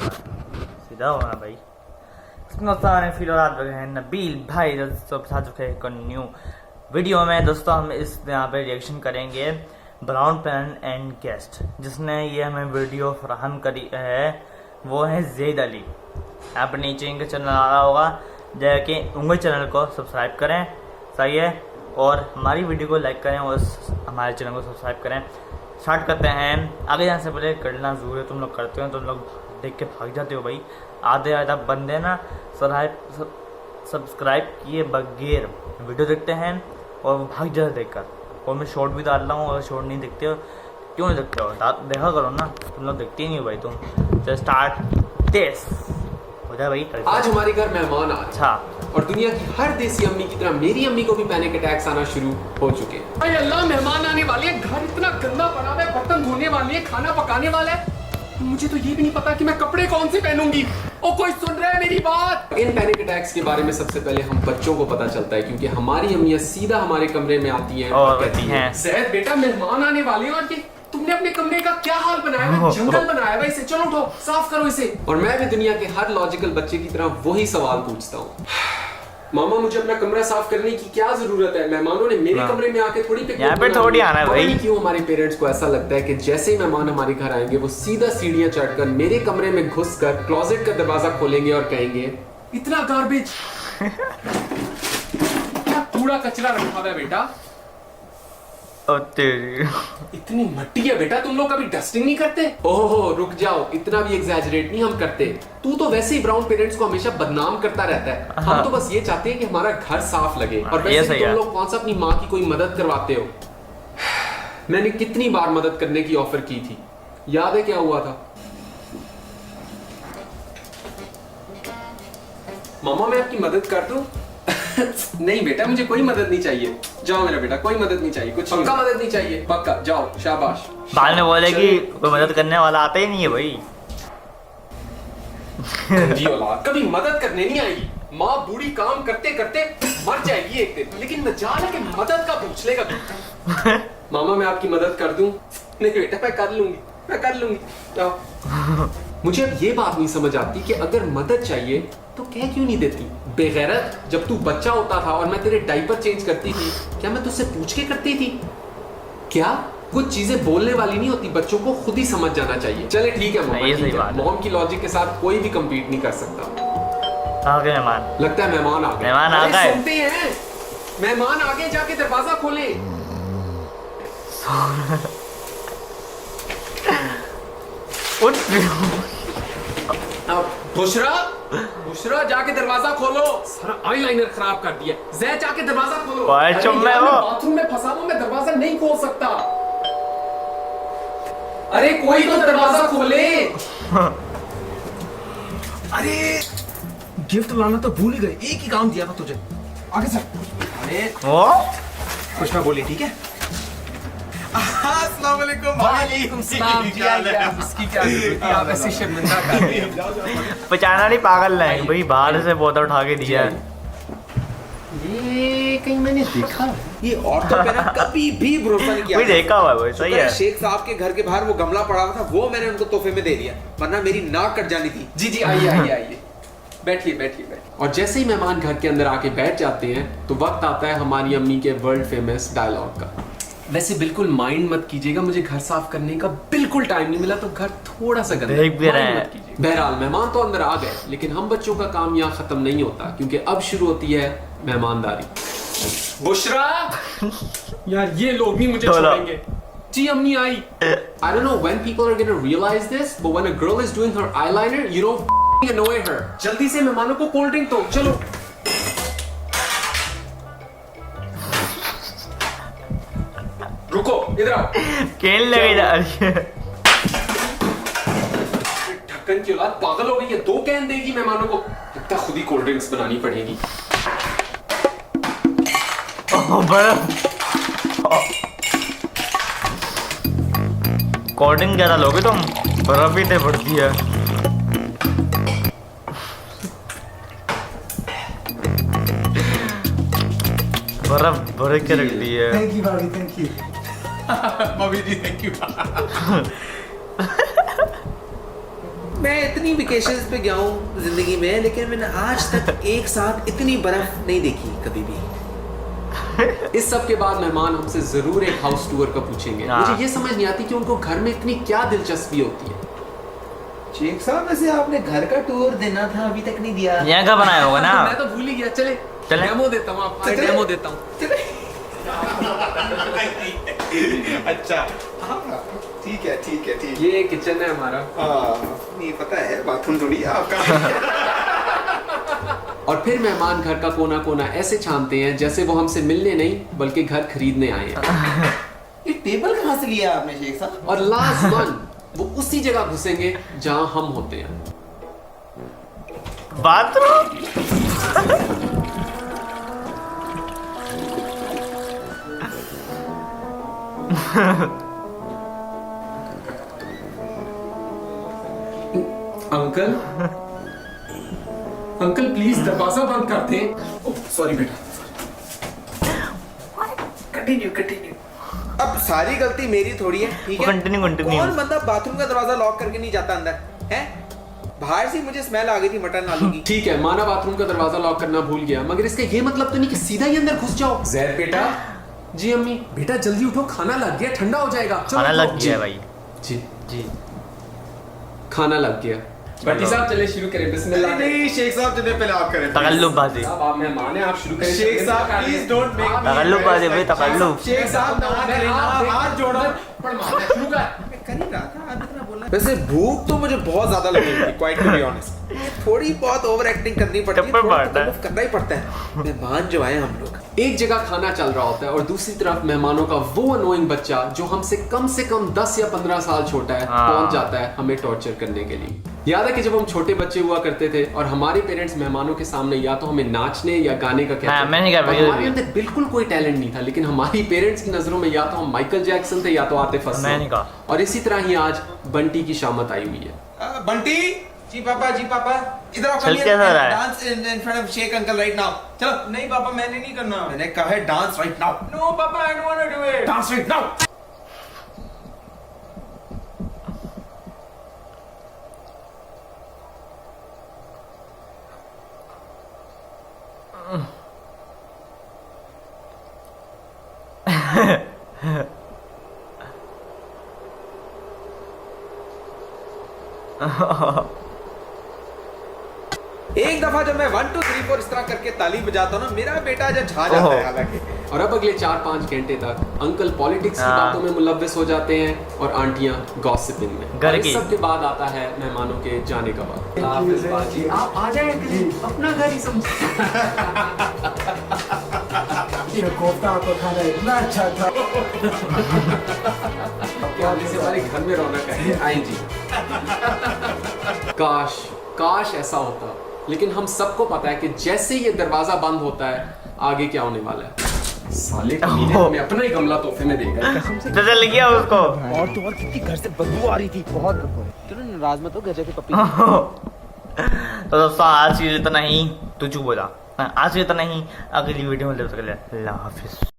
सीधा होना भाई। नबील भाई दोस्तों साथ चुके हैं न्यू वीडियो में। दोस्तों हम इस यहाँ पे रिएक्शन करेंगे ब्राउन पेन एंड गेस्ट। जिसने ये हमें वीडियो फराहम करी है वो है जैद अली। आप नीचे इनका चैनल आ रहा होगा, जाके उनके चैनल को सब्सक्राइब करें, सही है, और हमारी वीडियो को लाइक करें और हमारे चैनल को सब्सक्राइब करें। स्टार्ट करते हैं। आगे जाने से पहले करना ज़रूर है, तुम लोग करते हो, तुम लोग देख के भाग जाते हो भाई। आधे बंदे ना सब्सक्राइब किए बगैर वीडियो देखते हैं और वो भाग जाते देखकर। और मैं शॉर्ट भी डाल रहा हूँ, अगर शॉर्ट नहीं देखते हो क्यों नहीं देखते हो, देखा करो ना, तुम लोग देखते ही नहीं हो भाई तुम। तो स्टार्ट दिस हो जाए भाई। आज हमारे घर मेहमान आ रहे हैं। अच्छा, और दुनिया की हर देसी अम्मी की तरह मेरी अम्मी को भी पैनिक अटैक्स आना शुरू हो चुके हैं। भाई अल्लाह, मेहमान आने वाले हैं, घर इतना गंदा पड़ा है, बर्तन धोने वाले हैं, खाना पकाने वाला है। मुझे तो ये भी नहीं पता कि मैं कपड़े कौन से पहनूंगी। ओ कोई सुन रहा है मेरी बात? इन पैनिक अटैक्स के बारे में सबसे पहले हम बच्चों को पता चलता है, क्योंकि हमारी अम्मियां सीधा हमारे कमरे में आती हैं और कहती हैं, ज़ैद बेटा मेहमान आने वाले हैं और ये तुमने अपने कमरे का क्या हाल बनाया है? जंगल बनाया है इसे, चलो उठो साफ करो इसे। और मैं भी दुनिया के हर लॉजिकल बच्चे की तरह वही सवाल पूछता हूँ, मामा मुझे अपना कमरा साफ करने की क्या जरूरत है? मेहमानों ने मेरे कमरे में आके थोड़ी यहाँ पे थोड़ी आना है भाई। क्यों हमारे पेरेंट्स को ऐसा लगता है कि जैसे ही मेहमान हमारे घर आएंगे वो सीधा सीढ़ियां चढ़कर मेरे कमरे में घुसकर क्लोजेट का दरवाजा खोलेंगे और कहेंगे, इतना गार्बेज क्या कूड़ा कचरा रखा हुआ है बेटा? इतनी मट्टी है बेटा, तुम लोग कभी डस्टिंग नहीं करते? ओहो रुक जाओ, इतना भी एग्जैजरेट नहीं हम करते। तू तो वैसे ही ब्राउन पेरेंट्स को हमेशा बदनाम करता रहता है। हम तो बस ये चाहते हैं कि हमारा घर साफ लगे। और वैसे तुम लोग कौन सा अपनी माँ की कोई मदद करवाते हो? मैंने कितनी बार मदद करने की ऑफर की थी, याद है क्या हुआ था? मामा मैं आपकी मदद कर दूं? नहीं बेटा, मुझे कोई मदद नहीं चाहिए। जाओ मेरा बेटा, कोई मदद नहीं चाहिए, कुछ पक्का मदद नहीं चाहिए? पक्का, जाओ शाबाश। बाद में बोले कि कोई मदद करने वाला आता ही नहीं है भाई। जी औलाद कभी मदद करने नहीं आएगी। माँ बूढ़ी काम करते करते मर जाएगी एक दिन, लेकिन न जाने के मदद का पूछ लेगा। मामा मैं आपकी मदद कर दूं? नहीं बेटा मैं कर लूंगी, मैं कर लूंगी, जाओ। मुझे अब ये बात नहीं समझ आती कि अगर मदद चाहिए तो कह क्यों नहीं देती? बेगैरत, जब तू बच्चा होता था और मैं तेरे डायपर चेंज करती थी, क्या मैं तुझसे पूछ के करती थी? क्या कुछ चीजें बोलने वाली नहीं होती, बच्चों को खुद ही समझ जाना चाहिए। चले ठीक है मॉम, मॉम की लॉजिक के साथ कोई भी कम्पीट नहीं कर सकता। आ गए मेहमान, लगता है मेहमान आ गए। मेहमान आ गए। सुनते हैं मेहमान आगे जाके दरवाजा खोले। बुशरा, बुशरा जाके दरवाजा खोलो। सारा आईलाइनर खराब कर दिया। ज़ैद जाके दरवाजा खोलो। बाथरूम में फंसा हूं, मैं दरवाजा नहीं खोल सकता। अरे कोई तो दरवाजा खोले। अरे गिफ्ट लाना तो भूल ही गए, एक ही काम दिया था तुझे। आगे सर। अरे कुछ ना बोली, ठीक है? अस्सलाम वालेकुम। वालेकुम सलाम जी। आप इसकी क्या जरूरत है? आप ऐसे शर्मिंदा कर रहे हैं। पहचाना नहीं, पागल नहीं भाई, बाहर से बोतल उठा के दिया है। ये कहीं मैंने देखा। ये औरतों पे ना कभी भी भरोसा नहीं किया। कोई देखा हुआ है, सही है। शेख साहब के घर के बाहर वो गमला पड़ा हुआ था, वो मैंने उनको तोहफे में दे दिया, वरना मेरी नाक कट जानी थी। जी जी आइए आइए आइए, बैठिए बैठिए बैठिए। और जैसे ही मेहमान घर के अंदर आके बैठ जाते हैं तो वक्त आता है हमारी अम्मी के वर्ल्ड फेमस डायलॉग का। वैसे बिल्कुल माइंड मत कीजिएगा, मुझे घर साफ करने का बिल्कुल टाइम नहीं मिला, तो घर थोड़ा सा गंदा देख भी रहे हैं। बहरहाल मेहमान तो अंदर आ गए, लेकिन हम बच्चों का काम यहाँ खत्म नहीं होता, क्योंकि अब शुरू होती है मेहमानदारी। बुशरा यार ये लोग भी मुझे छोड़ेंगे। जी अम्मी आई। I don't know when people are gonna realize this, but when a girl is doing her eyeliner, you don't annoy her. जल्दी से मेहमानों को कोल्ड ड्रिंक दो, चलो। रुको, इधर आओ। खेल लगे जा रही है। ढक्कन की औलाद पागल हो गई है, 2 कैन देगी मेहमानों को। लगता खुद ही कोल्ड ड्रिंक्स बनानी पड़ेगी। कोल्ड ड्रिंक ज्यादा लोगे तुम, बर्फ भी बढ़ती है। बर्फ भर के रख दी है। थैंक यू भाभी, थैंक यू। भाभी जी थैंक यू। मैं इतनी वेकेशंस पे गया हूँ जिंदगी में, लेकिन मैंने आज तक एक साथ इतनी बर्फ नहीं देखी कभी भी। इस सब के बाद मेहमान हमसे जरूर एक हाउस टूर का पूछेंगे। हाँ। मुझे ये समझ नहीं आती कि उनको घर में इतनी क्या दिलचस्पी होती है। शेख साहब, वैसे आपने घर का टूर देना था, अभी तक नहीं दिया। यहाँ का बनाया होगा ना। मैं तो भूल ही गया। चले चले। डेमो देता हूँ आपको, चले। डेमो देता हूँ। अच्छा, हाँ, ठीक है ठीक है ठीक है। ये किचन है हमारा। नहीं पता है, बाथरूम थोड़ी है आपका। और फिर मेहमान घर का कोना कोना ऐसे छानते हैं जैसे वो हमसे मिलने नहीं बल्कि घर खरीदने आए हैं। ये टेबल कहाँ से लिया आपने शेख साहब? और लाजमन वो उसी जगह घुसेंगे जहां हम होते हैं। बाथरूम। अंकल, अंकल प्लीज दरवाजा बंद कर दें। सॉरी बेटा, कंटिन्यू कंटिन्यू। अब सारी गलती मेरी थोड़ी है, ठीक है? Continue। कौन बंदा बाथरूम का दरवाजा लॉक करके नहीं जाता अंदर, है? बाहर से मुझे स्मेल आ गई थी मटन आलू की। ठीक है, माना बाथरूम का दरवाजा लॉक करना भूल गया, मगर इसका ये मतलब तो नहीं कि सीधा ही अंदर घुस जाओ। जैद बेटा, जी अम्मी। बेटा जल्दी उठो, खाना लग गया, ठंडा हो जाएगा। चलो खाना उठो। लग गया है भाई। जी जी। खाना लग गया। भट्टी साहब चले शुरू करें। बिस्मिल्लाह। नहीं शेख साहब, चलिए पहले आप करें। तकल्लुबाजी। साहब आप मेहमान हैं, आप शुरू करें। शेख साहब प्लीज डोंट मेक मी। तकल्लुबाजी भाई, तकल्लुब। शेख साहब ना करें ना, हाथ जोड़ो। शुरू कर। मैं कर ही रहा था, आप इतना बोलना। वैसे भूख तो मुझे बहुत ज्यादा लगी थी, क्वाइट टू बी ऑनेस्ट। थोड़ी बहुत ओवर एक्टिंग करनी पड़ती है, टप्पर थोड़ा मारना है। तकल्लुफ करना ही पड़ता है। मेहमान जो आए हम लोग, एक जगह खाना चल रहा होता है और दूसरी तरफ मेहमानों का वो अनोइंग बच्चा जो हमसे कम 10 या 15 साल छोटा है हाँ। पहुंच जाता है हमें टॉर्चर करने के लिए। याद है कि जब हम छोटे बच्चे हुआ करते थे और हमारे पेरेंट्स मेहमानों के सामने या तो हमें नाचने या गाने का कहते हाँ, थे, मैंने कहा और भाई, हमारे अंदर बिल्कुल कोई टैलेंट नहीं था, लेकिन हमारी पेरेंट्स की नजरों में या तो हम माइकल जैक्सन थे या तो आतिफ असलम। मैंने कहा। और इसी तरह ही आज बंटी की शामत आई हुई है। बंटी जी पापा इधर आओ। चल कैसा रहा है? Dance in front of Sheikh uncle right now. चलो। नहीं पापा, मैंने नहीं करना। मैंने कहा है dance right now. No papa, I don't want to do it. Dance right now. एक दफा जब मैं 1 2 3 4 इस तरह करके ताली बजाता हूँ ना, मेरा बेटा जब झा जाता है। हालांकि और अब अगले 4-5 घंटे तक अंकल पॉलिटिक्स की हाँ। बातों में मुलव्वस हो जाते हैं और आंटियां गॉसिपिंग में। घर और की। इस सब के बाद आता है मेहमानों के जाने का वक्त। आप आ जाए अपना घर ही समझे। ये कोफ्ता आपको खाना इतना अच्छा था। आपके आने से हमारे घर में रौनक है। आए जी। काश ऐसा होता, लेकिन हम सबको पता है कि जैसे ये दरवाजा बंद होता है आगे क्या होने वाला है। साले कमीने हमें अपना ही गमला तोहफे में देगा। तो चल गया उसको। और तो और कितनी घर से बदबू आ रही थी, बहुत बदबू। चलो नाराज मत हो, घर जाके पप्पी। तो दोस्तों आज की तो नहीं, तू चुप बोला। आज की तो नहीं, अगली वीडियो में देख सकते हैं। अल्लाह हाफिज।